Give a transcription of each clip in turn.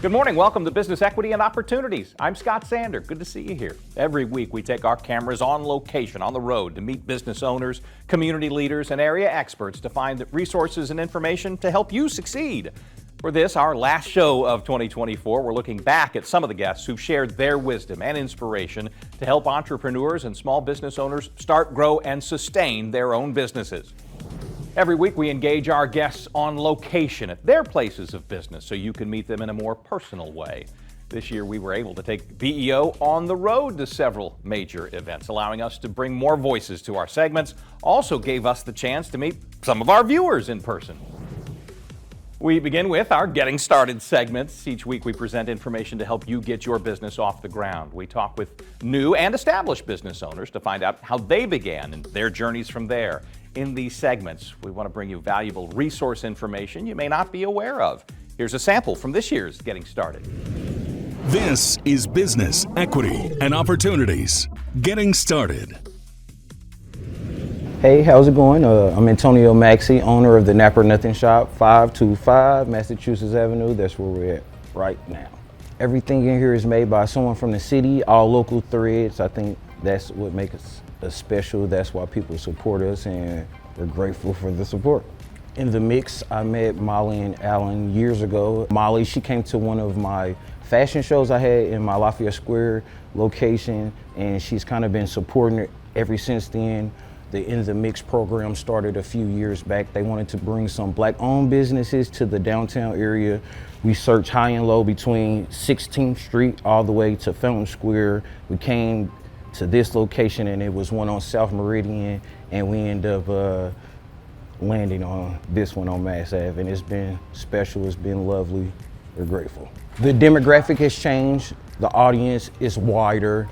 Good morning. Welcome to Business Equity and Opportunities. I'm Scott Sander. Good to see you here. Every week we take our cameras on location, on the road, to meet business owners, community leaders, and area experts to find resources and information to help you succeed. For this, our last show of 2024, we're looking back at some of the guests who've shared their wisdom and inspiration to help entrepreneurs and small business owners start, grow, and sustain their own businesses. Every week we engage our guests on location at their places of business so you can meet them in a more personal way. This year we were able to take BEO on the road to several major events, allowing us to bring more voices to our segments. Also gave us the chance to meet some of our viewers in person. We begin with our Getting Started segments. Each week we present information to help you get your business off the ground. We talk with new and established business owners to find out how they began and their journeys from there. In these segments, we want to bring you valuable resource information you may not be aware of. Here's a sample from this year's Getting Started. This is Business, Equity, and Opportunities. Getting Started. Hey, how's it going? I'm Antonio Maxey, owner of the Napper Nothing Shop, 525 Massachusetts Avenue. That's where we're at right now. Everything in here is made by someone from the city, all local threads. I think that's what makes us special. That's why people support us, and we're grateful for the support. In the mix, I met Molly and Alan years ago. Molly, she came to one of my fashion shows I had in my Lafayette Square location, and she's kind of been supporting it ever since then. The In the Mix program started a few years back. They wanted to bring some Black-owned businesses to the downtown area. We searched high and low between 16th Street all the way to Fountain Square. We came to this location, and it was one on South Meridian, and we ended up landing on this one on Mass Ave, and it's been special, it's been lovely, we're grateful. The demographic has changed, the audience is wider,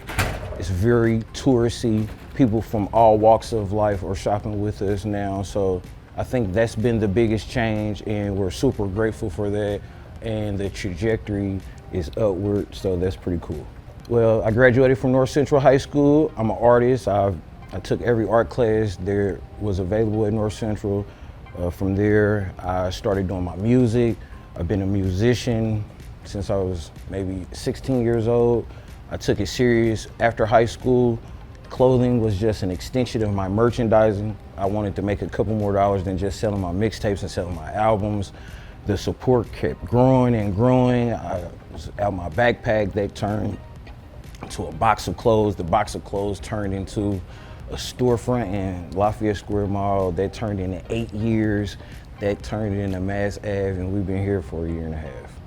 it's very touristy. People from all walks of life are shopping with us now, so I think that's been the biggest change, and we're super grateful for that, and the trajectory is upward, so that's pretty cool. Well, I graduated from North Central High School. I'm an artist. I took every art class there was available at North Central. From there, I started doing my music. I've been a musician since I was maybe 16 years old. I took it serious after high school. Clothing was just an extension of my merchandising. I wanted to make a couple more dollars than just selling my mixtapes and selling my albums. The support kept growing and growing. I was out my backpack that turned to a box of clothes. The box of clothes turned into a storefront in Lafayette Square Mall. That turned into 8 years. That turned into Mass Ave, and we've been here for a year and a half.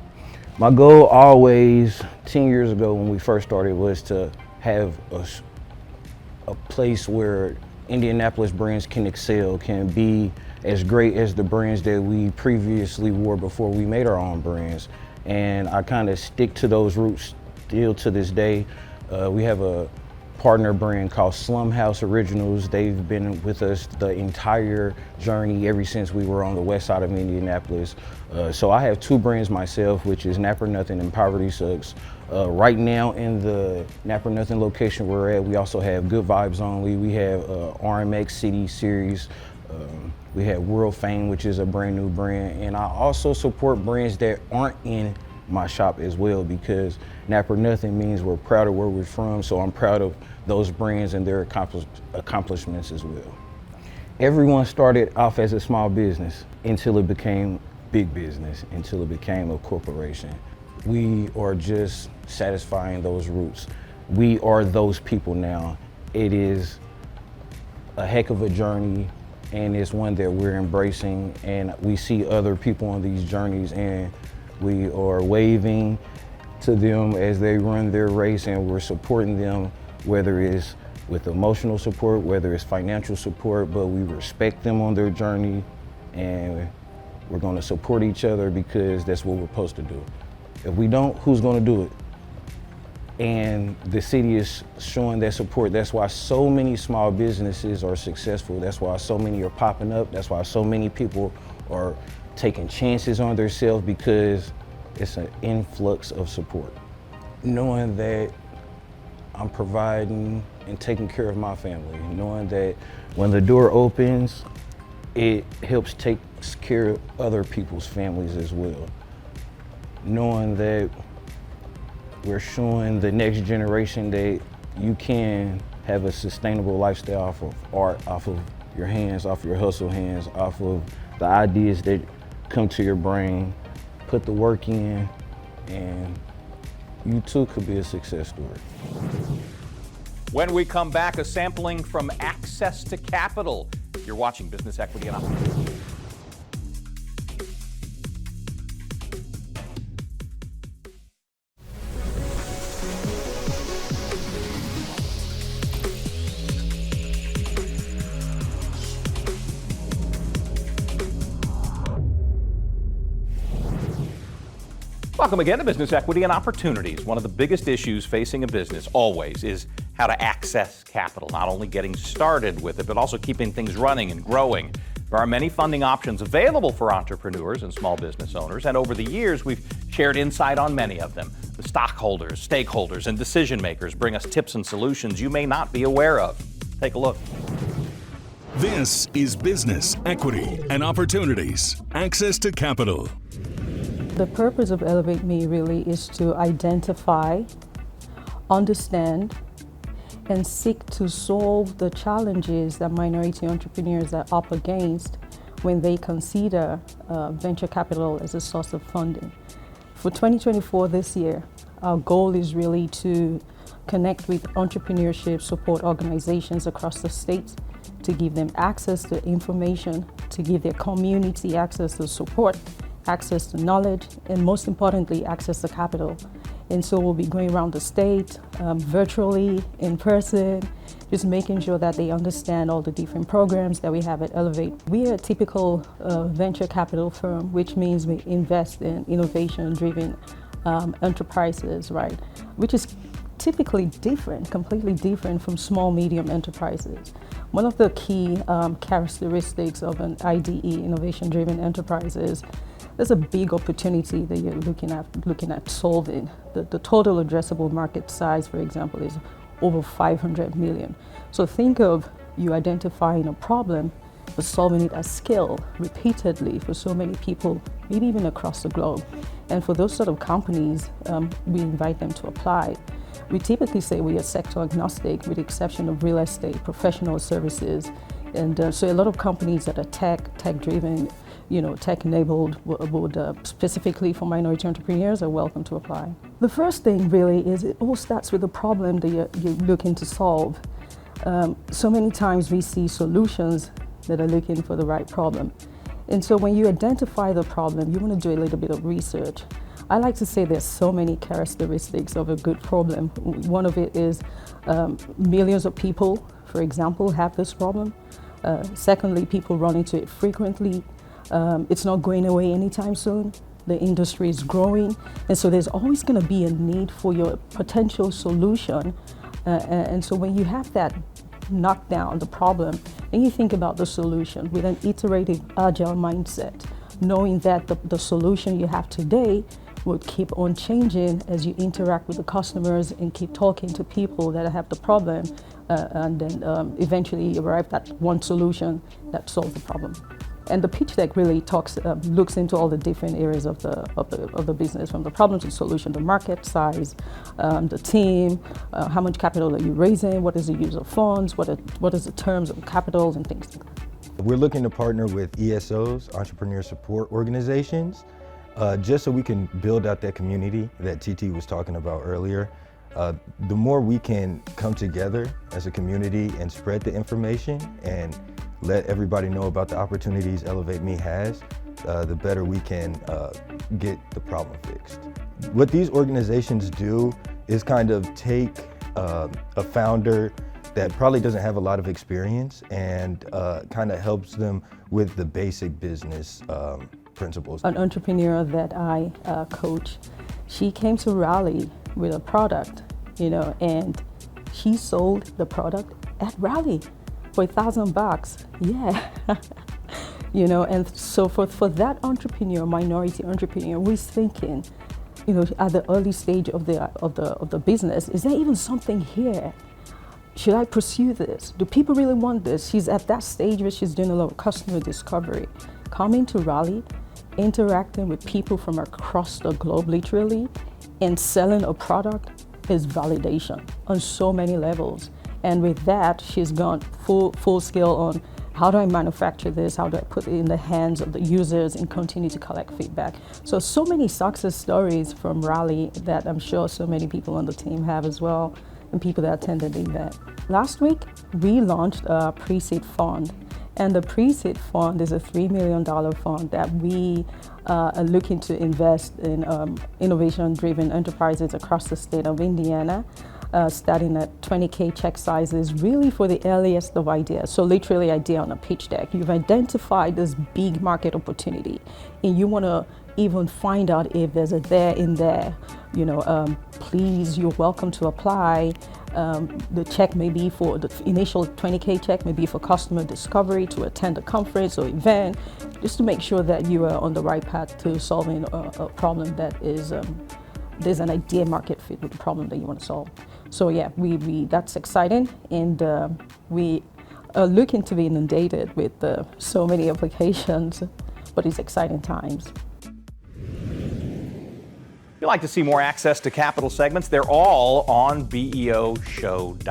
My goal always, 10 years ago when we first started, was to have a place where Indianapolis brands can excel, can be as great as the brands that we previously wore before we made our own brands. And I kind of stick to those roots still to this day. We have a partner brand called Slum House Originals. They've been with us the entire journey ever since we were on the west side of Indianapolis. So I have two brands myself, which is Napper Nothing and Poverty Sucks. Right now in the Napper Nothing location we're at, we also have Good Vibes Only. We have RMX City Series. We have World Fame, which is a brand new brand. And I also support brands that aren't in my shop as well, because Napper Nothing means we're proud of where we're from, so I'm proud of those brands and their accomplishments as well. Everyone started off as a small business until it became big business, until it became a corporation. We are just satisfying those roots. We are those people now. It is a heck of a journey, and it's one that we're embracing, and we see other people on these journeys, and we are waving to them as they run their race, and we're supporting them, whether it's with emotional support, whether it's financial support, but we respect them on their journey, and we're gonna support each other because that's what we're supposed to do. If we don't, who's gonna do it? And the city is showing that support. That's why so many small businesses are successful. That's why so many are popping up. That's why so many people are taking chances on themselves, because it's an influx of support. Knowing that I'm providing and taking care of my family, knowing that when the door opens, it helps take care of other people's families as well. knowing that we're showing the next generation that you can have a sustainable lifestyle off of art, off of your hands, off your hustle hands, off of the ideas that come to your brain. Put the work in, and you too could be a success story. When we come back, a sampling from Access to Capital. You're watching Business Equity and Opportunity. Welcome again to Business Equity and Opportunities. One of the biggest issues facing a business always is how to access capital, not only getting started with it, but also keeping things running and growing. There are many funding options available for entrepreneurs and small business owners, and over the years, we've shared insight on many of them. The stockholders, stakeholders, and decision makers bring us tips and solutions you may not be aware of. Take a look. This is Business Equity and Opportunities. Access to Capital. The purpose of Elevate Me really is to identify, understand, and seek to solve the challenges that minority entrepreneurs are up against when they consider venture capital as a source of funding. For 2024 this year, our goal is really to connect with entrepreneurship support organizations across the state to give them access to information, to give their community access to support, access to knowledge, and most importantly, access to capital. And so we'll be going around the state, virtually, in person, just making sure that they understand all the different programs that we have at Elevate. We are a typical venture capital firm, which means we invest in innovation-driven enterprises, right? Which is typically different, completely different from small, medium enterprises. One of the key characteristics of an IDE, innovation-driven enterprise, is there's a big opportunity that you're looking at solving. The total addressable market size, for example, is over 500 million. So think of you identifying a problem, but solving it at scale, repeatedly for so many people, maybe even across the globe. And for those sort of companies, we invite them to apply. We typically say we are sector agnostic, with the exception of real estate, professional services. And so a lot of companies that are tech-driven, tech-enabled, would specifically for minority entrepreneurs are welcome to apply. The first thing really is it all starts with the problem that you're looking to solve. So many times we see solutions that are looking for the right problem. And so when you identify the problem, you want to do a little bit of research. I like to say there's so many characteristics of a good problem. One of it is millions of people, for example, have this problem. Secondly, people run into it frequently. It's not going away anytime soon. The industry is growing, and so there's always going to be a need for your potential solution. And so when you have that knock down the problem, then you think about the solution with an iterative, agile mindset, knowing that the solution you have today will keep on changing as you interact with the customers and keep talking to people that have the problem, and then eventually arrive at one solution that solves the problem. And the pitch deck really looks into all the different areas of the business, from the problem to solution, the market size, the team, how much capital are you raising, what is the use of funds, what is the terms of capital, and things like that. We're looking to partner with ESOs, entrepreneur support organizations, just so we can build out that community that TT was talking about earlier. The more we can come together as a community and spread the information and let everybody know about the opportunities Elevate Me has, the better we can get the problem fixed. What these organizations do is kind of take a founder that probably doesn't have a lot of experience and kind of helps them with the basic business principles. An entrepreneur that I coach, she came to Raleigh with a product, and she sold the product at Raleigh for $1,000. Yeah. And so for that entrepreneur, minority entrepreneur, who is thinking, at the early stage of the business, is there even something here? Should I pursue this? Do people really want this? She's at that stage where she's doing a lot of customer discovery. Coming to Raleigh interacting with people from across the globe, literally, and selling a product is validation on so many levels. And with that, she's gone full scale on how do I manufacture this, how do I put it in the hands of the users and continue to collect feedback. So many success stories from Raleigh that I'm sure so many people on the team have as well, and people that attended the event. Last week, we launched a pre-seed fund. And the pre-seed fund is a $3 million fund that we are looking to invest in innovation-driven enterprises across the state of Indiana, starting at 20K check sizes, really for the earliest of ideas. So literally idea on a pitch deck. You've identified this big market opportunity, and you want to even find out if there's a there in there. Please, you're welcome to apply. The check may be for the initial 20K check, may be for customer discovery, to attend a conference or event, just to make sure that you are on the right path to solving a problem that is, there's an idea market fit with the problem that you want to solve. So yeah, that's exciting, and we are looking to be inundated with so many applications, but it's exciting times. If you'd like to see more access to capital segments, they're all on beoshow.com.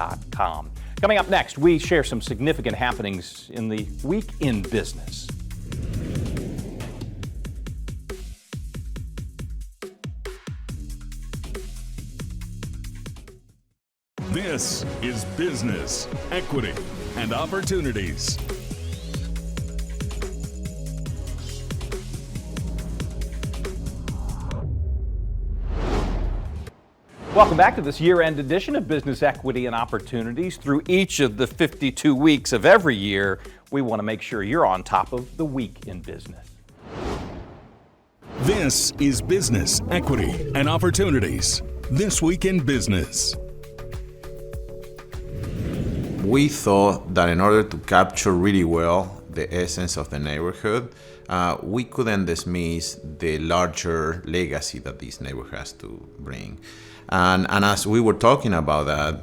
Coming up next, we share some significant happenings in the week in business. This is Business, Equity, and Opportunities. Welcome back to this year-end edition of Business Equity and Opportunities. Through each of the 52 weeks of every year, we want to make sure you're on top of the week in business. This is Business, Equity, and Opportunities. This Week in Business. We thought that in order to capture really well the essence of the neighborhood, we couldn't dismiss the larger legacy that this neighborhood has to bring. And as we were talking about that,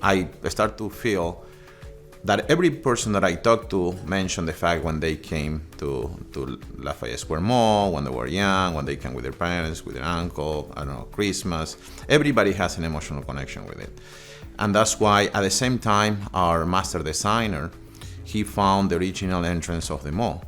I start to feel that every person that I talked to mentioned the fact when they came to Lafayette Square Mall, when they were young, when they came with their parents, with their uncle, Christmas. Everybody has an emotional connection with it. And that's why, at the same time, our master designer, he found the original entrance of the mall.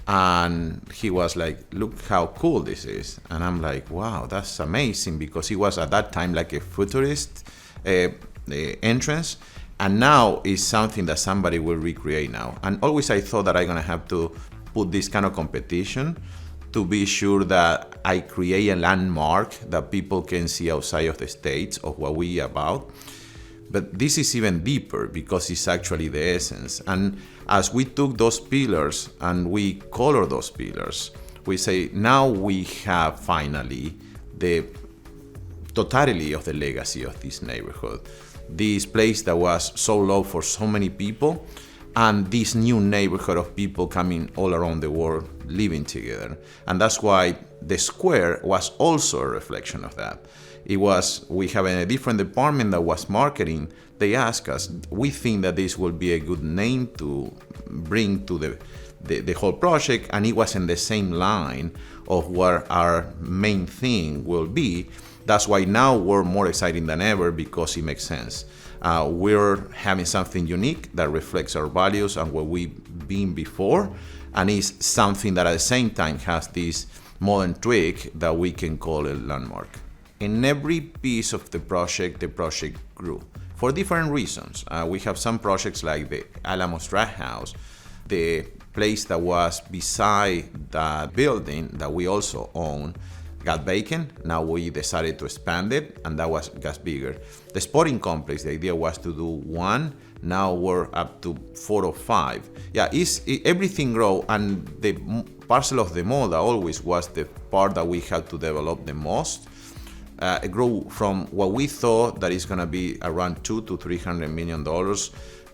And he was like, look how cool this is. And I'm like, wow, that's amazing, because he was at that time like a futurist entrance. And now it's something that somebody will recreate now. And always I thought that I'm gonna have to put this kind of competition to be sure that I create a landmark that people can see outside of the States of what we about. But this is even deeper, because it's actually the essence. And as we took those pillars and we color those pillars, we say now we have finally the totality of the legacy of this neighborhood. This place that was so low for so many people, and this new neighborhood of people coming all around the world living together. And that's why the square was also a reflection of that. We have a different department that was marketing. They asked us, we think that this will be a good name to bring to the whole project, and it was in the same line of what our main thing will be. That's why now we're more excited than ever, because it makes sense. We're having something unique that reflects our values and what we've been before, and is something that at the same time has this modern tweak that we can call a landmark. In every piece of the project grew for different reasons. We have some projects like the Alamos Draft House, the place that was beside that building that we also own got vacant. Now we decided to expand it, and that got bigger. The sporting complex, the idea was to do one. Now we're up to 4 or 5. Yeah, everything grow, and the parcel of the mall that always was the part that we had to develop the most. It grew from what we thought that is going to be around $200 to $300 million,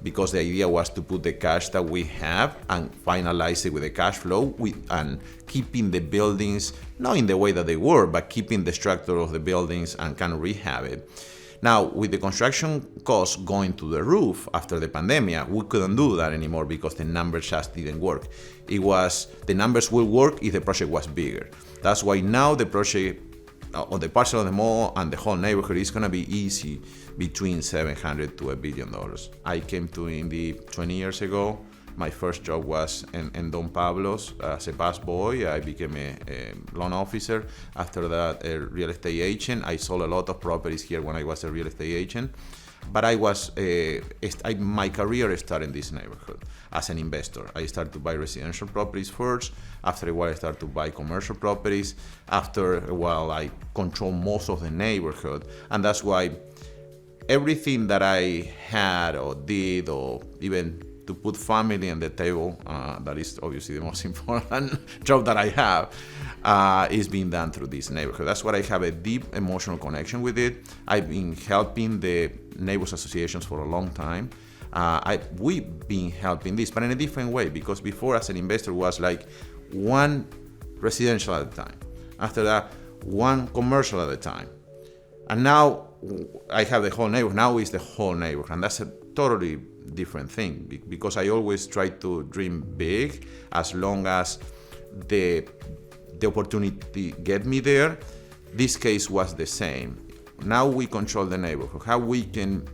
because the idea was to put the cash that we have and finalize it with the cash flow, and keeping the buildings, not in the way that they were, but keeping the structure of the buildings and kind of rehab it. Now, with the construction costs going to the roof after the pandemic, we couldn't do that anymore because the numbers just didn't work. It was, the numbers will work if the project was bigger. That's why now the project on the parcel of the mall and the whole neighborhood is gonna be easy between $700 to $1 billion. I came to Indy 20 years ago. My first job was in Don Pablo's as a bus boy. I became a loan officer. After that, a real estate agent. I sold a lot of properties here when I was a real estate agent. But my career started in this neighborhood as an investor. I started to buy residential properties first. After a while, I started to buy commercial properties. After a while, I control most of the neighborhood. And that's why everything that I had or did, or even to put family on the table, that is obviously the most important job that I have, is being done through this neighborhood. That's why I have a deep emotional connection with it. I've been helping the neighbors associations for a long time. We've been helping this, but in a different way, because before as an investor was like one residential at a time. After that, one commercial at a time. And now I have the whole neighborhood. Now it's the whole neighborhood, and that's a totally different thing, because I always try to dream big as long as the opportunity get me there. This case was the same. Now we control the neighborhood. How we can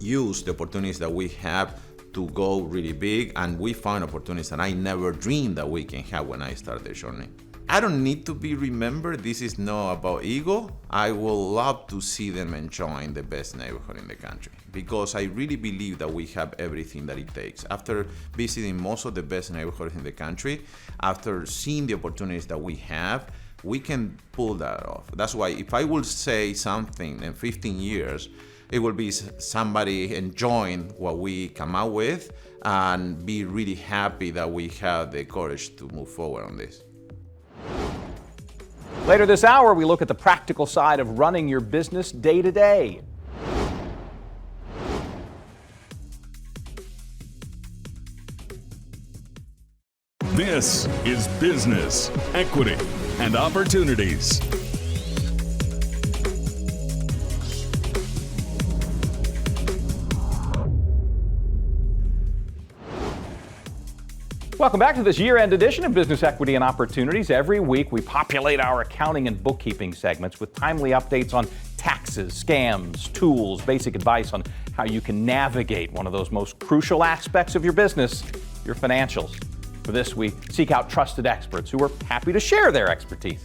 use the opportunities that we have to go really big, and we find opportunities that I never dreamed that we can have when I started the journey. I don't need to be remembered. This is not about ego. I would love to see them enjoying the best neighborhood in the country, because I really believe that we have everything that it takes. After visiting most of the best neighborhoods in the country, after seeing the opportunities that we have, we can pull that off. That's why if I will say something in 15 years, it will be somebody enjoying what we come out with and be really happy that we have the courage to move forward on this. Later this hour, we look at the practical side of running your business day to day. This is Business, Equity, and Opportunities. Welcome back to this year-end edition of Business Equity and Opportunities. Every week, we populate our accounting and bookkeeping segments with timely updates on taxes, scams, tools, basic advice on how you can navigate one of those most crucial aspects of your business, your financials. For this, we seek out trusted experts who are happy to share their expertise.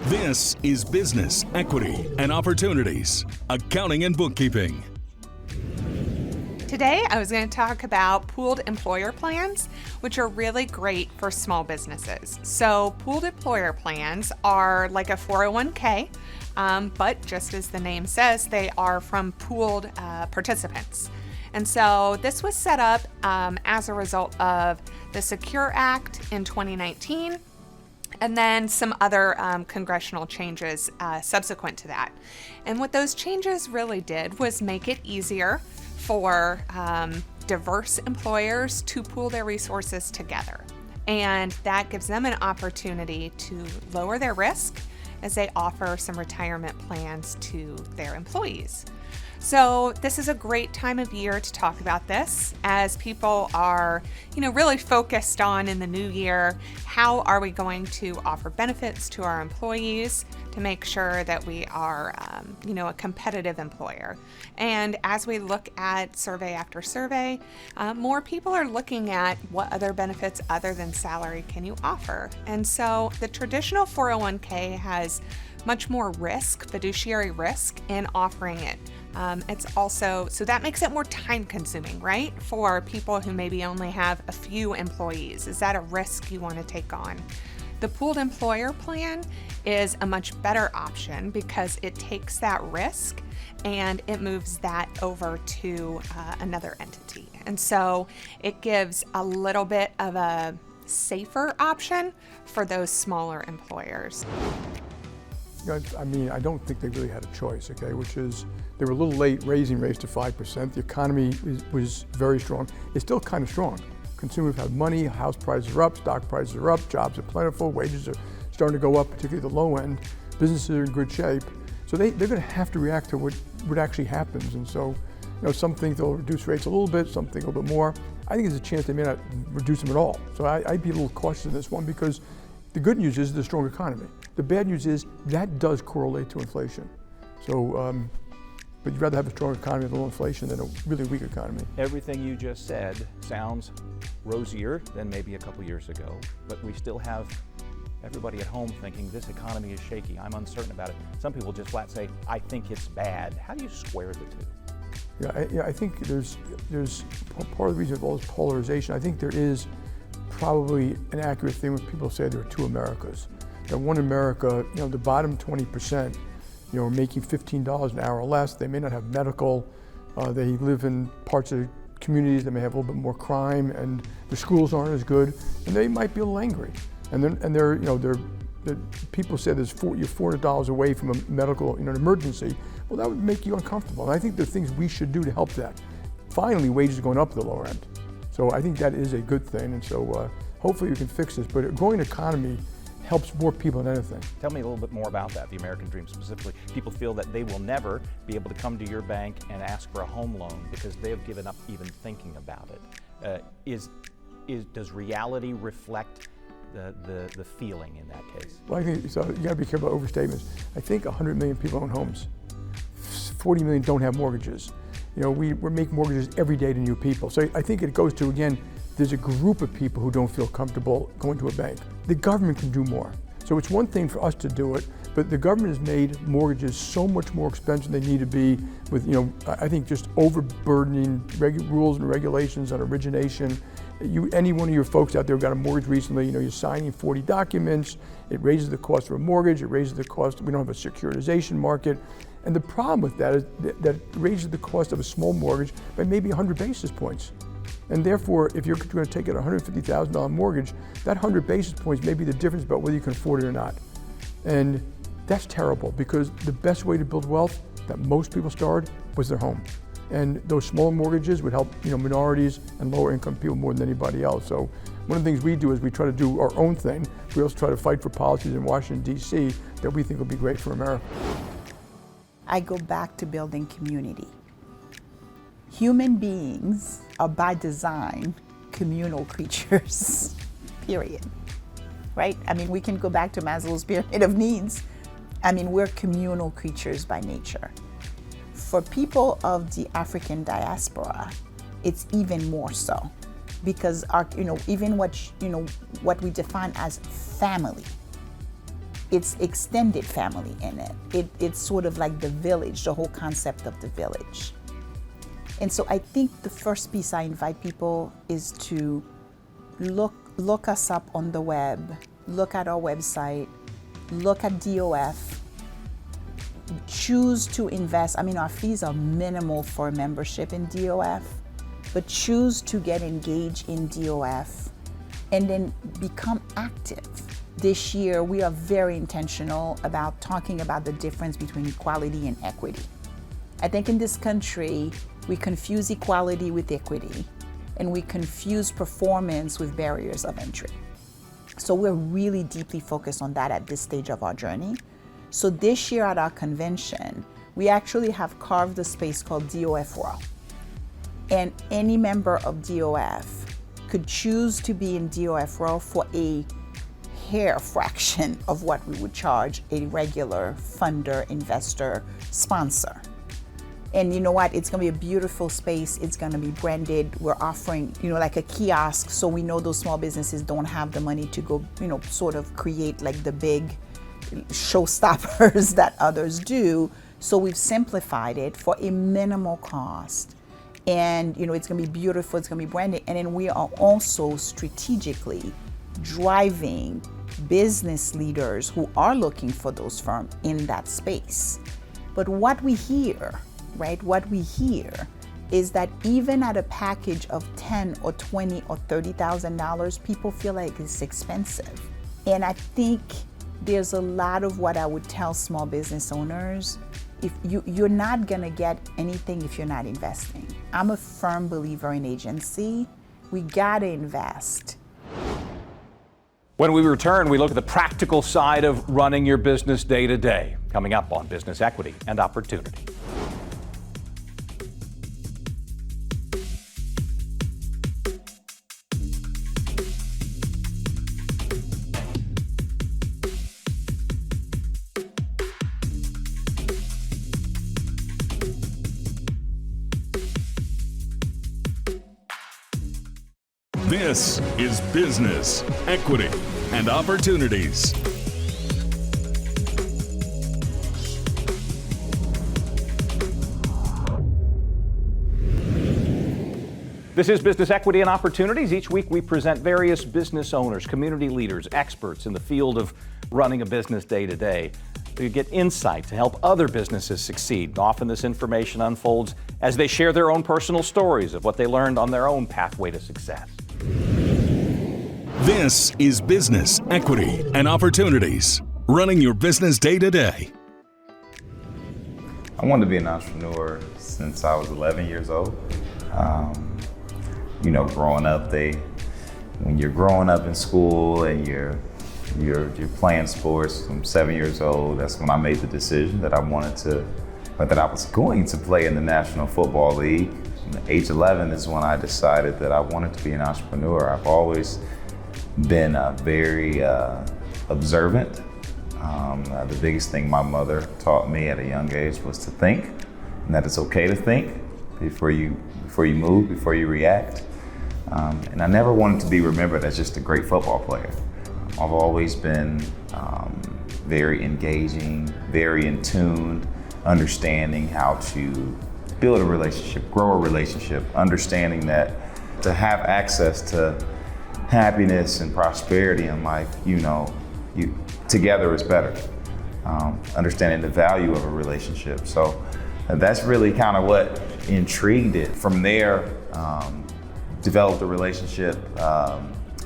This is Business, Equity, and Opportunities, Accounting and Bookkeeping. Today, I was going to talk about pooled employer plans, which are really great for small businesses. So pooled employer plans are like a 401k, but just as the name says, they are from pooled participants. And so this was set up as a result of the Secure Act in 2019, and then some other congressional changes subsequent to that. And what those changes really did was make it easier for diverse employers to pool their resources together. And that gives them an opportunity to lower their risk as they offer some retirement plans to their employees. So this is a great time of year to talk about this, as people are, really focused on in the new year, how are we going to offer benefits to our employees to make sure that we are, a competitive employer. And as we look at survey after survey, more people are looking at what other benefits other than salary can you offer. And so the traditional 401k has much more risk, fiduciary risk, in offering it. It's also, so that makes it more time consuming, right? For people who maybe only have a few employees. Is that a risk you want to take on? The pooled employer plan is a much better option because it takes that risk and it moves that over to another entity. And so it gives a little bit of a safer option for those smaller employers. I don't think they really had a choice, okay, which is they were a little late raising rates to 5%. The economy was very strong. It's still kind of strong. Consumers have money, house prices are up, stock prices are up, jobs are plentiful, wages are starting to go up, particularly the low end. Businesses are in good shape. So they're going to have to react to what actually happens. And so, some things they'll reduce rates a little bit, some things a little bit more. I think there's a chance they may not reduce them at all. So I'd be a little cautious in this one, because the good news is the strong economy. The bad news is that does correlate to inflation. So, but you'd rather have a strong economy with low inflation than a really weak economy. Everything you just said sounds rosier than maybe a couple years ago, but we still have everybody at home thinking this economy is shaky, I'm uncertain about it. Some people just flat say, I think it's bad. How do you square the two? Yeah, I think there's part of the reason of all this polarization. I think there is probably an accurate thing when people say there are two Americas. That one America, the bottom 20%, are making $15 an hour or less. They may not have medical. They live in parts of the communities that may have a little bit more crime, and the schools aren't as good, and they might be a little angry. And people say you're $400 away from a medical, an emergency. Well, that would make you uncomfortable. And I think there are things we should do to help that. Finally, wages are going up at the lower end. So I think that is a good thing. And so hopefully we can fix this. But a growing economy helps more people than anything. Tell me a little bit more about that, the American dream specifically. People feel that they will never be able to come to your bank and ask for a home loan because they have given up even thinking about it. Does reality reflect the feeling in that case? Well, I think so. You got to be careful about overstatements. I think 100 million people own homes. 40 million don't have mortgages. We make mortgages every day to new people. So I think it goes to, again, there's a group of people who don't feel comfortable going to a bank. The government can do more. So it's one thing for us to do it, but the government has made mortgages so much more expensive than they need to be with, I think just overburdening rules and regulations on origination. Any one of your folks out there who got a mortgage recently, you're signing 40 documents, it raises the cost of a mortgage, it raises the cost, we don't have a securitization market. And the problem with that is that it raises the cost of a small mortgage by maybe 100 basis points. And therefore, if you're going to take out a $150,000 mortgage, that 100 basis points may be the difference about whether you can afford it or not. And that's terrible, because the best way to build wealth that most people started was their home. And those small mortgages would help minorities and lower income people more than anybody else. So one of the things we do is we try to do our own thing. We also try to fight for policies in Washington, D.C. that we think will be great for America. I go back to building community. Human beings are by design communal creatures, period. Right? We can go back to Maslow's pyramid of needs. We're communal creatures by nature. For people of the African diaspora, it's even more so, because even what we define as family, it's extended family in it. It's sort of like the village, the whole concept of the village. And so I think the first piece I invite people is to look us up on the web, look at our website, look at DOF, choose to invest. Our fees are minimal for a membership in DOF, but choose to get engaged in DOF and then become active. This year, we are very intentional about talking about the difference between equality and equity. I think in this country, we confuse equality with equity, and we confuse performance with barriers of entry. So we're really deeply focused on that at this stage of our journey. So this year at our convention, we actually have carved a space called DOF Raw. And any member of DOF could choose to be in DOF Raw for a hair fraction of what we would charge a regular funder, investor, sponsor. And you know what? It's going to be a beautiful space. It's going to be branded. We're offering, like a kiosk, so we know those small businesses don't have the money to go, sort of create like the big showstoppers that others do. So we've simplified it for a minimal cost. And, it's going to be beautiful. It's going to be branded. And then we are also strategically driving business leaders who are looking for those firms in that space. But what we hear, right? What we hear is that even at a package of $10,000 or $20,000 or $30,000, people feel like it's expensive. And I think there's a lot of what I would tell small business owners. If you're not gonna get anything if you're not investing. I'm a firm believer in agency. We gotta invest. When we return, we look at the practical side of running your business day to day. coming up on Business Equity and Opportunity. This is Business, Equity, and Opportunities. This is Business Equity and Opportunities. Each week we present various business owners, community leaders, experts in the field of running a business day to day. You get insight to help other businesses succeed. Often this information unfolds as they share their own personal stories of what they learned on their own pathway to success. This is Business, Equity, and Opportunities. Running your business day to day. I wanted to be an entrepreneur since I was 11 years old. Growing up, when you're growing up in school and you're playing sports from 7 years old, that's when I made the decision that I was going to play in the National Football League. At age 11 is when I decided that I wanted to be an entrepreneur. I've always been very observant. The biggest thing my mother taught me at a young age was to think, and that it's okay to think before you move, before you react. And I never wanted to be remembered as just a great football player. I've always been very engaging, very in tune, understanding how to build a relationship, grow a relationship, understanding that to have access to happiness and prosperity in life, together is better. Understanding the value of a relationship. So that's really kind of what intrigued it. From there, developed a relationship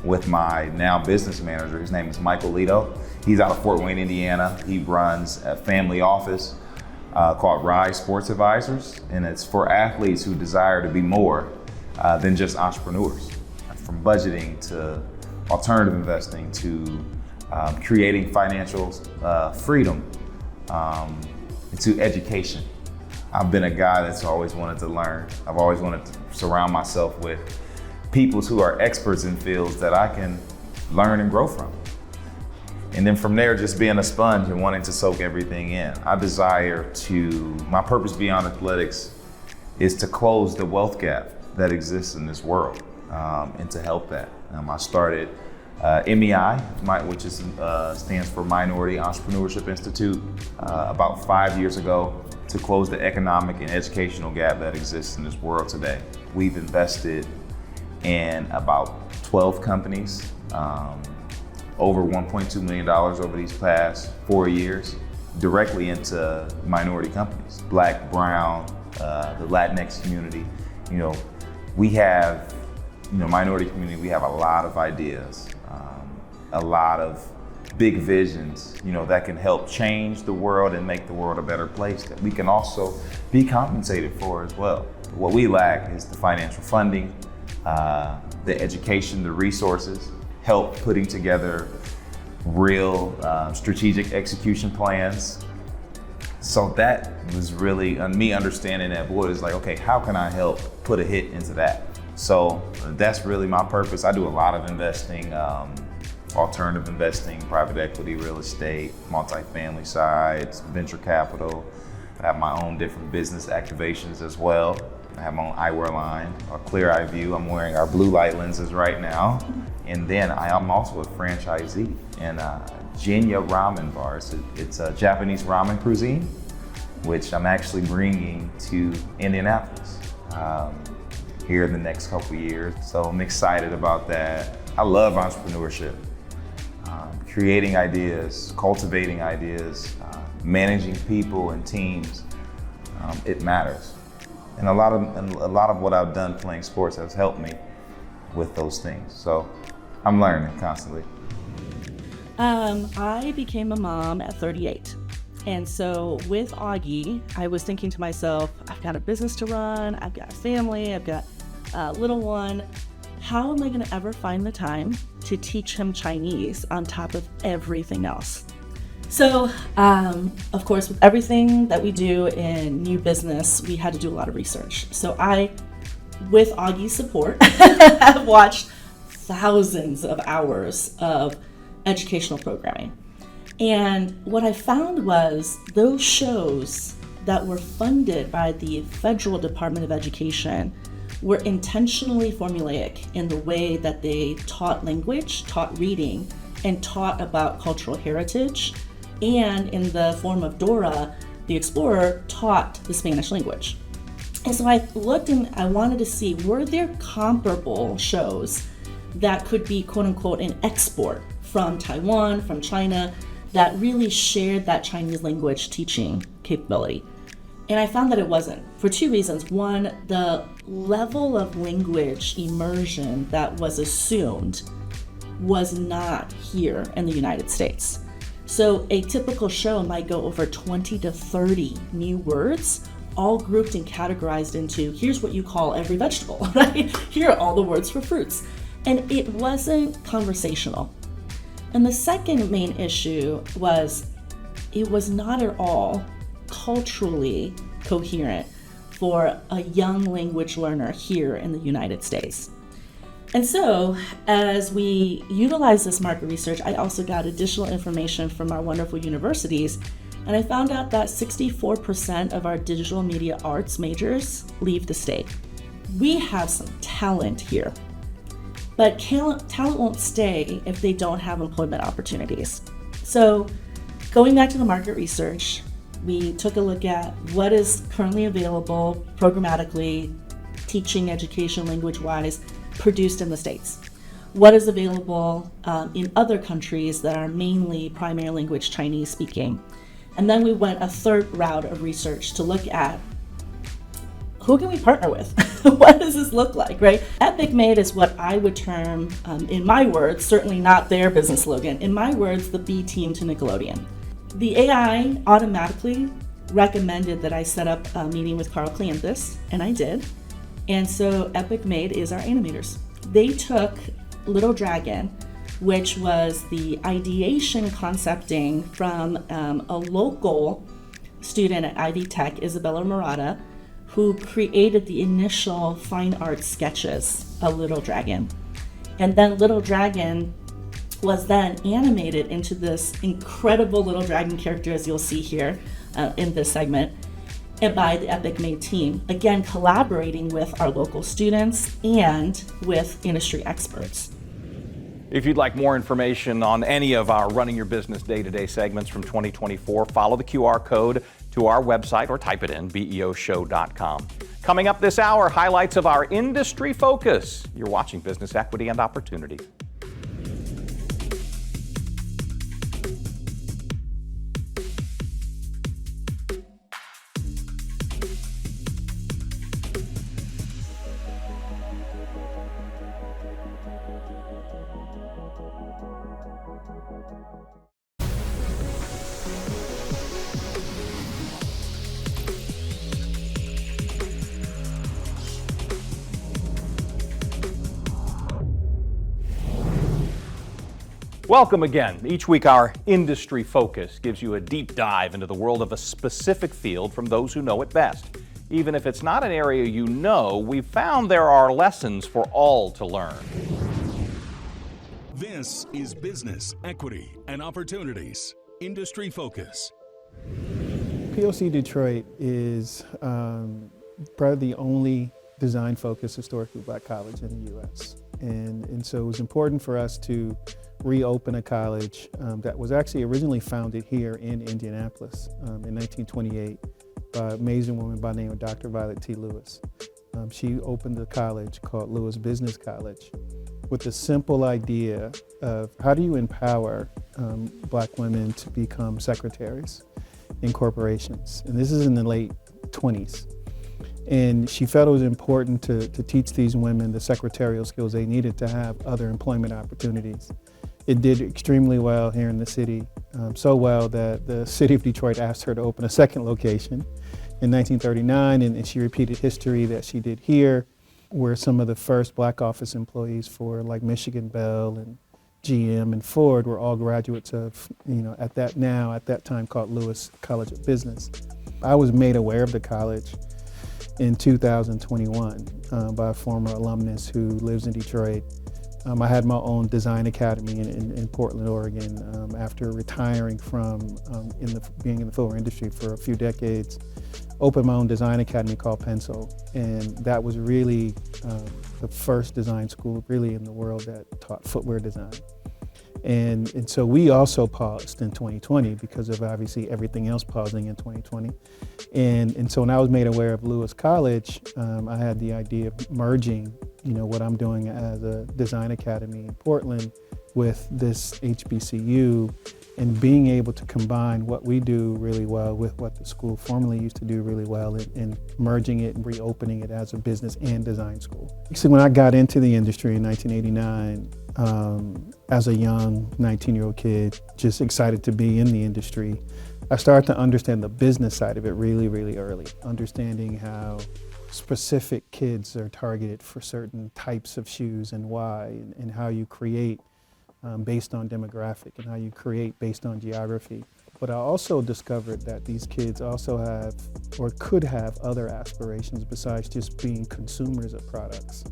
with my now business manager. His name is Michael Lito. He's out of Fort Wayne, Indiana. He runs a family office called Rise Sports Advisors, and it's for athletes who desire to be more than just entrepreneurs. From budgeting to alternative investing to creating financial freedom to education. I've been a guy that's always wanted to learn. I've always wanted to surround myself with people who are experts in fields that I can learn and grow from. And then from there, just being a sponge and wanting to soak everything in. My purpose beyond athletics is to close the wealth gap that exists in this world and to help that. I started MEI, which stands for Minority Entrepreneurship Institute, about 5 years ago to close the economic and educational gap that exists in this world today. We've invested in about 12 companies, over $1.2 million over these past 4 years, directly into minority companies, Black, Brown, the Latinx community. We have, minority community, we have a lot of ideas, a lot of big visions, that can help change the world and make the world a better place that we can also be compensated for as well. What we lack is the financial funding, the education, the resources, help putting together real strategic execution plans. So that was really me understanding that, it's like, okay, how can I help put a hit into that? So that's really my purpose. I do a lot of investing, alternative investing, private equity, real estate, multifamily sides, venture capital. I have my own different business activations as well. I have my own eyewear line, or Clear Eye View. I'm wearing our blue light lenses right now. And then I am also a franchisee in Jinya Ramen Bar. It's a Japanese ramen cuisine, which I'm actually bringing to Indianapolis here in the next couple years. So I'm excited about that. I love entrepreneurship. Creating ideas, cultivating ideas, managing people and teams, it matters. And a lot of what I've done playing sports has helped me with those things. So I'm learning constantly. I became a mom at 38. And so with Augie, I was thinking to myself, I've got a business to run, I've got a family, I've got a little one. How am I going to ever find the time to teach him Chinese on top of everything else? So, of course, with everything that we do in new business, we had to do a lot of research. So I, with Augie's support, have watched thousands of hours of educational programming. And what I found was those shows that were funded by the Federal Department of Education were intentionally formulaic in the way that they taught language, taught reading, and taught about cultural heritage. And in the form of Dora, the Explorer, taught the Spanish language. And so I looked and I wanted to see, were there comparable shows that could be quote unquote an export from Taiwan, from China, that really shared that Chinese language teaching capability? And I found that it wasn't, for two reasons. One, the level of language immersion that was assumed was not here in the United States. So a typical show might go over 20 to 30 new words, all grouped and categorized into, here's what you call every vegetable, right? Here are all the words for fruits. And it wasn't conversational. And the second main issue was it was not at all culturally coherent for a young language learner here in the United States. And so, as we utilize this market research, I also got additional information from our wonderful universities, and I found out that 64% of our digital media arts majors leave the state. We have some talent here, but talent won't stay if they don't have employment opportunities. So, going back to the market research, we took a look at what is currently available programmatically, teaching, education, language-wise, produced in the States. What is available in other countries that are mainly primary language Chinese speaking. And then we went a third route of research to look at who can we partner with? What does this look like, right? Epic Made is what I would term, in my words, certainly not their business slogan, in my words, the B team to Nickelodeon. The AI automatically recommended that I set up a meeting with Carl Cleanthus, and I did. And so Epic Made is our animators. They took Little Dragon, which was the ideation concepting from a local student at Ivy Tech, Isabella Murata, who created the initial fine art sketches of Little Dragon. And then Little Dragon was then animated into this incredible Little Dragon character, as you'll see here in this segment, and by the Epic Made team, again collaborating with our local students and with industry experts. If you'd like more information on any of our Running Your Business day-to-day segments from 2024, follow the QR code to our website or type it in, beoshow.com. Coming up this hour, highlights of our industry focus. You're watching Business Equity and Opportunity. Welcome again. Each week our industry focus gives you a deep dive into the world of a specific field from those who know it best. Even if it's not an area you know, we've found there are lessons for all to learn. This is Business, Equity, and Opportunities. Industry Focus. POC Detroit is probably the only design-focused historically black college in the U.S. And so it was important for us to reopen a college that was actually originally founded here in Indianapolis in 1928 by an amazing woman by the name of Dr. Violet T. Lewis. She opened a college called Lewis Business College with the simple idea of how do you empower black women to become secretaries in corporations. And this is in the late 20s. And she felt it was important to teach these women the secretarial skills they needed to have other employment opportunities. It did extremely well here in the city, so well that the city of Detroit asked her to open a second location in 1939, and she repeated history that she did here, where some of the first black office employees for like Michigan Bell GM, and Ford were all graduates of, at that time called Lewis College of Business. I was made aware of the college in 2021 by a former alumnus who lives in Detroit. I had my own design academy in Portland, Oregon, after retiring from being in the footwear industry for a few decades. Opened my own design academy called Pencil, and that was really the first design school really in the world that taught footwear design. And so we also paused in 2020 because of obviously everything else pausing in 2020. And so when I was made aware of Lewis College, I had the idea of merging, what I'm doing as a design academy in Portland with this HBCU, and being able to combine what we do really well with what the school formerly used to do really well, and merging it and reopening it as a business and design school. So when I got into the industry in 1989, as a young 19-year-old kid, just excited to be in the industry, I started to understand the business side of it really, really early, understanding how specific kids are targeted for certain types of shoes and why, and how you create based on demographic, and how you create based on geography. But I also discovered that these kids also have, or could have, other aspirations besides just being consumers of products.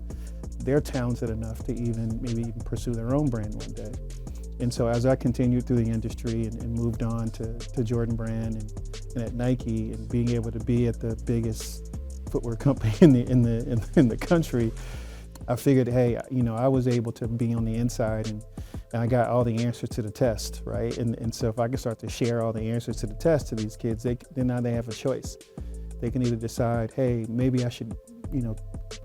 They're talented enough to maybe even pursue their own brand one day. And so as I continued through the industry and moved on to Jordan Brand and at Nike, and being able to be at the biggest footwear company in the country, I figured, hey, I was able to be on the inside, and I got all the answers to the test, right? And so if I could start to share all the answers to the test to these kids, then now they have a choice. They can either decide, hey, maybe I should,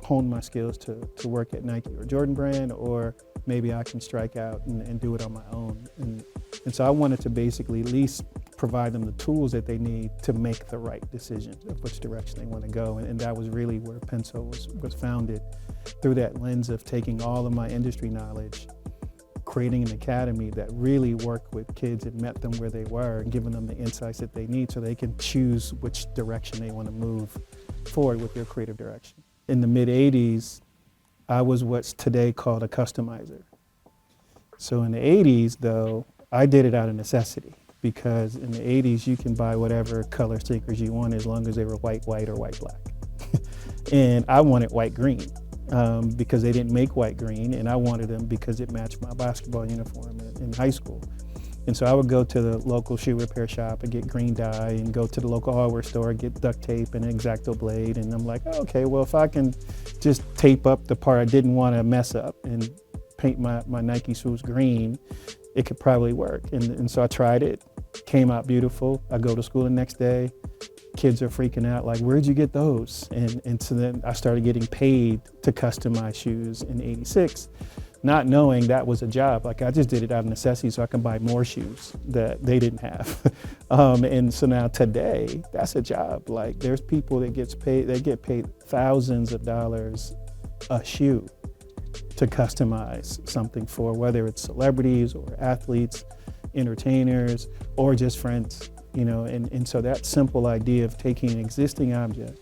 hone my skills to work at Nike or Jordan Brand, or maybe I can strike out and do it on my own. And so I wanted to basically at least provide them the tools that they need to make the right decision of which direction they want to go. And that was really where Pencil was founded, through that lens of taking all of my industry knowledge, creating an academy that really worked with kids and met them where they were, and giving them the insights that they need so they can choose which direction they want to move forward with their creative direction. In the mid-'80s, I was what's today called a customizer. So in the 80s, though, I did it out of necessity, because in the 80s, you can buy whatever color stickers you want as long as they were white, or white-black. And I wanted white-green. Because they didn't make white green, and I wanted them because it matched my basketball uniform in high school. And so I would go to the local shoe repair shop and get green dye, and go to the local hardware store and get duct tape and an X-Acto blade. And I'm like, oh, okay, well, if I can just tape up the part I didn't want to mess up and paint my Nike shoes green, it could probably work. And so I tried it, came out beautiful. I go to school the next day. Kids are freaking out, like, where'd you get those? And so then I started getting paid to customize shoes in '86, not knowing that was a job. Like, I just did it out of necessity so I can buy more shoes that they didn't have. And so now today, that's a job. Like, there's people that get paid thousands of dollars a shoe to customize something for, whether it's celebrities or athletes, entertainers, or just friends. And so that simple idea of taking an existing object,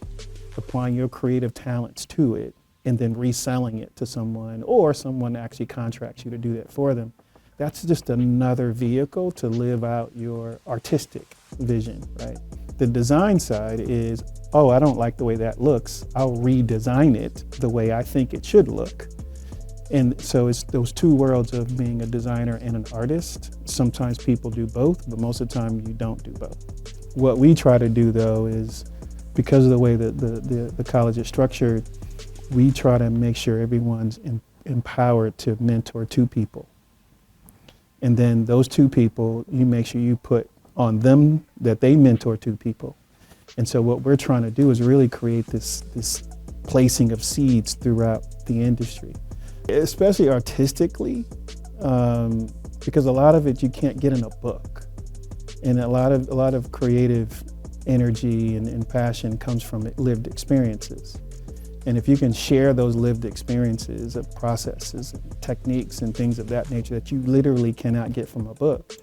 applying your creative talents to it, and then reselling it to someone, or someone actually contracts you to do that for them, that's just another vehicle to live out your artistic vision, right? The design side is, oh, I don't like the way that looks, I'll redesign it the way I think it should look. And so it's those two worlds of being a designer and an artist. Sometimes people do both, but most of the time you don't do both. What we try to do, though, is because of the way that the college is structured, we try to make sure everyone's empowered to mentor two people. And then those two people, you make sure you put on them that they mentor two people. And so what we're trying to do is really create this placing of seeds throughout the industry. Especially artistically, because a lot of it you can't get in a book, and a lot of creative energy and passion comes from lived experiences. And if you can share those lived experiences of processes and techniques and things of that nature that you literally cannot get from a book,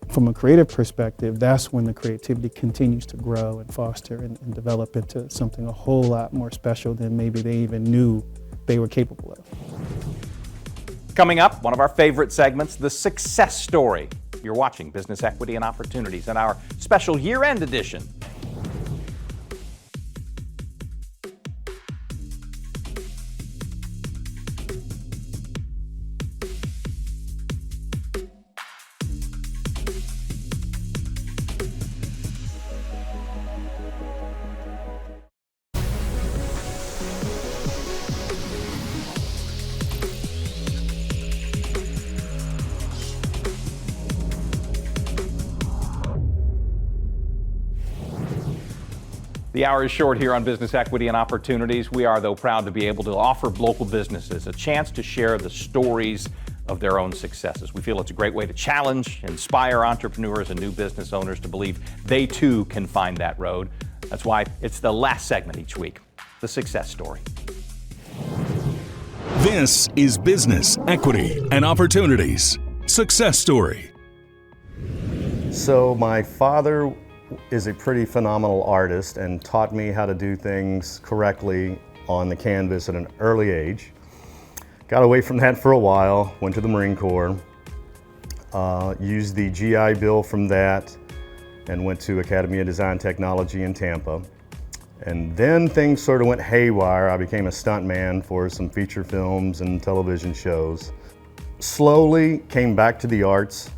from a creative perspective, that's when the creativity continues to grow and foster and develop into something a whole lot more special than maybe they even knew they were capable of. Coming up, one of our favorite segments, the success story. You're watching Business Equity and Opportunities in our special year-end edition. The hour is short here on Business Equity and Opportunities. We are, though, proud to be able to offer local businesses a chance to share the stories of their own successes. We feel it's a great way to challenge, inspire entrepreneurs and new business owners to believe they too can find that road. That's why it's the last segment each week, the success story. This is Business Equity and Opportunities Success Story. So my father is a pretty phenomenal artist and taught me how to do things correctly on the canvas at an early age. Got away from that for a while, went to the Marine Corps, used the GI Bill from that and went to Academy of Design Technology in Tampa. And then things sort of went haywire. I became a stuntman for some feature films and television shows. Slowly came back to the arts.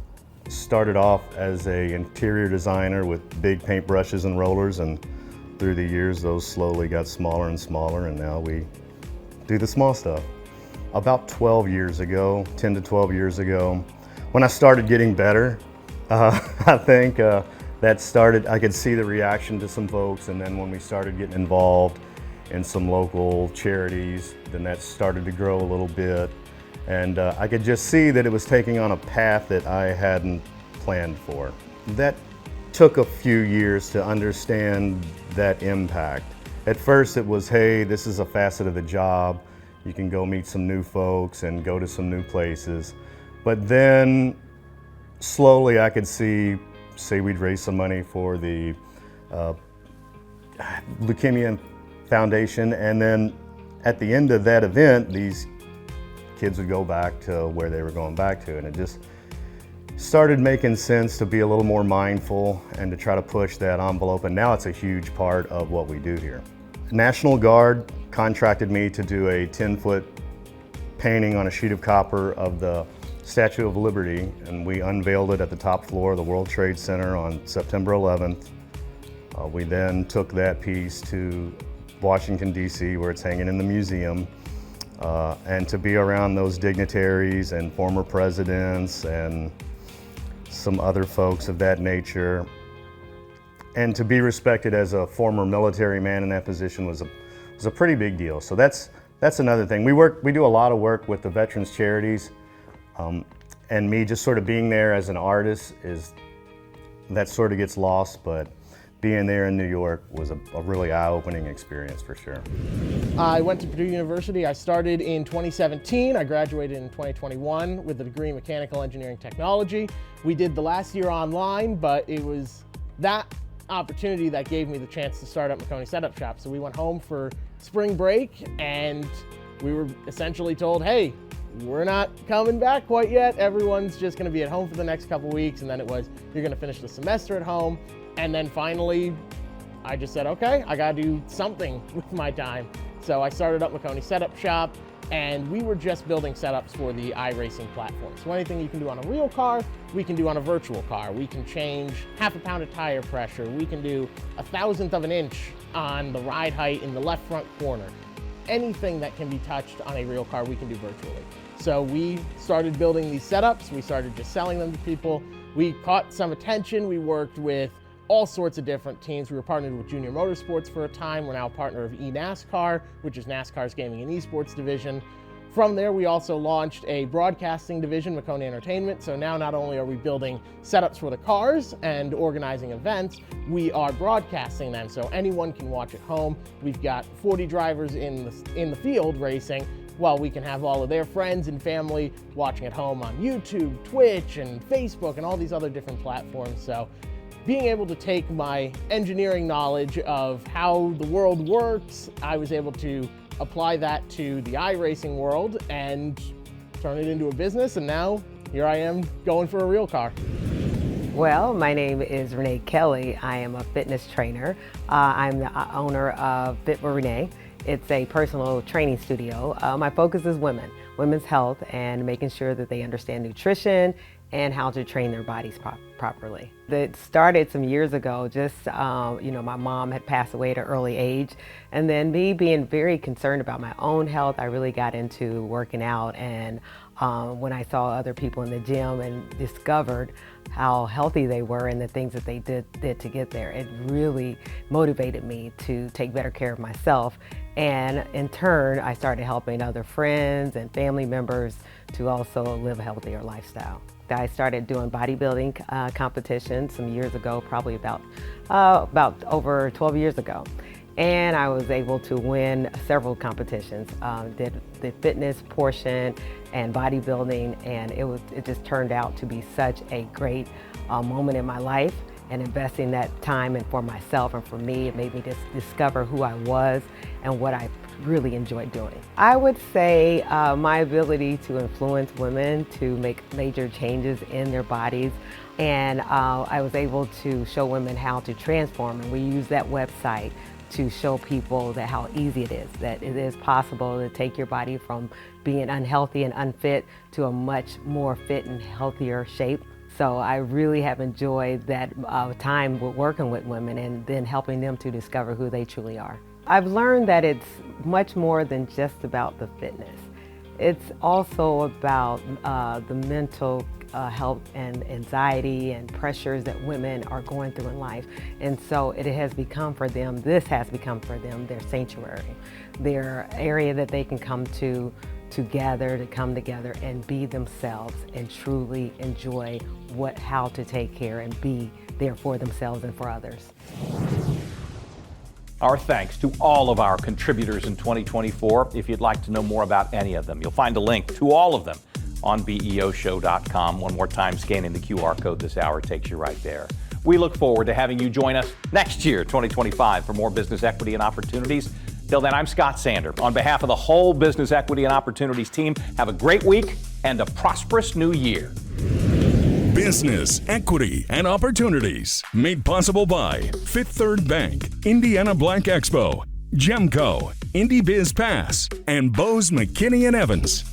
Started off as an interior designer with big paintbrushes and rollers, and through the years those slowly got smaller and smaller, and now we do the small stuff. About 12 years ago, 10 to 12 years ago, when I started getting better, I think that started, I could see the reaction to some folks, and then when we started getting involved in some local charities, then that started to grow a little bit. And I could just see that it was taking on a path that I hadn't planned for. That took a few years to understand that impact. At first it was, hey, this is a facet of the job. You can go meet some new folks and go to some new places. But then slowly I could see, say we'd raise some money for the Leukemia Foundation, and then at the end of that event, these kids would go back to where they were going back to, and it just started making sense to be a little more mindful and to try to push that envelope, and now it's a huge part of what we do here. National Guard contracted me to do a 10-foot painting on a sheet of copper of the Statue of Liberty, and we unveiled it at the top floor of the World Trade Center on September 11th. We then took that piece to Washington, D.C., where it's hanging in the museum. And to be around those dignitaries and former presidents and some other folks of that nature, and to be respected as a former military man in that position was a pretty big deal. So that's another thing. We do a lot of work with the veterans charities, and me just sort of being there as an artist that sort of gets lost, but being there in New York was a really eye-opening experience for sure. I went to Purdue University. I started in 2017. I graduated in 2021 with a degree in mechanical engineering technology. We did the last year online, but it was that opportunity that gave me the chance to start up McConey Setup Shop. So we went home for spring break and we were essentially told, hey, we're not coming back quite yet. Everyone's just gonna be at home for the next couple weeks, and then it was, you're gonna finish the semester at home. And then finally, I just said, okay, I gotta do something with my time. So I started up McConey Setup Shop, and we were just building setups for the iRacing platform. So anything you can do on a real car, we can do on a virtual car. We can change half a pound of tire pressure. We can do 1/1000th of an inch on the ride height in the left front corner. Anything that can be touched on a real car, we can do virtually. So we started building these setups. We started just selling them to people. We caught some attention. We worked with all sorts of different teams. We were partnered with Junior Motorsports for a time. We're now a partner of eNASCAR, which is NASCAR's gaming and esports division. From there, we also launched a broadcasting division, McConey Entertainment. So now not only are we building setups for the cars and organizing events, we are broadcasting them so anyone can watch at home. We've got 40 drivers in the field racing, while we can have all of their friends and family watching at home on YouTube, Twitch, and Facebook, and all these other different platforms. So being able to take my engineering knowledge of how the world works, I was able to apply that to the iRacing world, and turn it into a business, and now here I am going for a real car. Well, my name is Renee Kelly. I am a fitness trainer. I'm the owner of Fit with Renee. It's a personal training studio. My focus is women's health, and making sure that they understand nutrition and how to train their bodies properly. It started some years ago, just, my mom had passed away at an early age, and then me being very concerned about my own health, I really got into working out, and when I saw other people in the gym and discovered how healthy they were and the things that they did to get there, it really motivated me to take better care of myself. And in turn, I started helping other friends and family members to also live a healthier lifestyle. I started doing bodybuilding competitions some years ago, probably about over 12 years ago. And I was able to win several competitions. Did the fitness portion and bodybuilding, and it just turned out to be such a great moment in my life. And investing that time and for myself and for me, it made me just discover who I was and what I really enjoyed doing. I would say my ability to influence women to make major changes in their bodies, and I was able to show women how to transform, and we use that website to show people that how easy it is, that it is possible to take your body from being unhealthy and unfit to a much more fit and healthier shape. So I really have enjoyed that time working with women and then helping them to discover who they truly are. I've learned that it's much more than just about the fitness. It's also about the mental health and anxiety and pressures that women are going through in life. And so this has become for them their sanctuary, their area that they can come to come together and be themselves and truly enjoy how to take care and be there for themselves and for others. Our thanks to all of our contributors in 2024. If you'd like to know more about any of them, you'll find a link to all of them on beoshow.com. One more time, scanning the QR code this hour takes you right there. We look forward to having you join us next year, 2025, for more business equity and opportunities. Till then, I'm Scott Sander. On behalf of the whole Business Equity and Opportunities team, have a great week and a prosperous new year. Business, Equity, and Opportunities. Made possible by Fifth Third Bank, Indiana Black Expo, Gemco, Indy Biz Pass, and Bose McKinney & Evans.